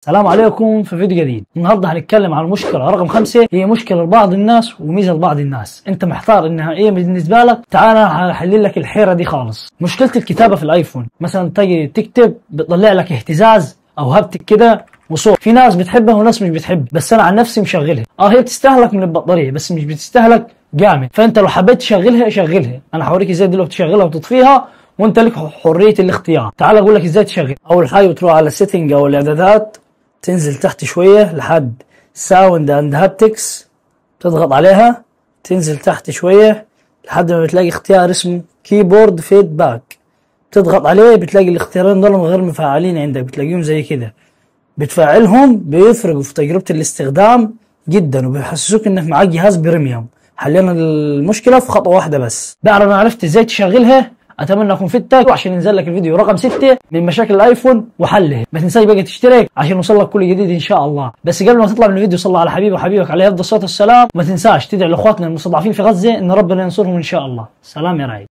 السلام عليكم. في فيديو جديد. النهارده هنتكلم عن المشكله رقم 5. هي مشكله لبعض الناس وميزه لبعض الناس. انت محتار انها ايه بالنسبه لك؟ تعال انا هحل لك الحيره دي خالص. مشكله الكتابه في الايفون، مثلا تيجي تكتب بتطلع لك اهتزاز او هبتك كده وصوت. في ناس بتحبها وناس مش بتحب، بس انا عن نفسي مشغلها. هي بتستهلك من البطاريه بس مش بتستهلك جامد، فانت لو حبيت تشغلها شغلها. انا هوريك ازاي دلوقتي تشغلها وتطفيها وانت لك حريه الاختيار. تعال اقول لك ازاي تشغل. اول حاجه بتروح على السيتنج او الاعدادات، تنزل تحت شويه لحد ساوند اند هابتكس، تضغط عليها، تنزل تحت شويه لحد ما بتلاقي اختيار اسمه كيبورد فيدباك، تضغط عليه بتلاقي الاختيارين دول غير مفعلين عندك، بتلاقيهم زي كده. بتفعلهم بيفرقوا في تجربه الاستخدام جدا وبيحسسوك انك معاك جهاز بريميوم. حلينا المشكله في خطوه واحده بس. بعد ما عرفت ازاي تشغلها اتمنى اكون فدتك، وعشان ينزل لك الفيديو رقم 6 من مشاكل الايفون وحلها. ما تنساش بقى تشترك عشان يوصل لك كل جديد ان شاء الله. بس قبل ما تطلع من الفيديو صلى على حبيبي وحبيبك عليه افضل الصلاه والسلام، وما تنساش تدعي لاخواتنا المستضعفين في غزه ان ربنا ينصرهم ان شاء الله. سلام يا رعيل.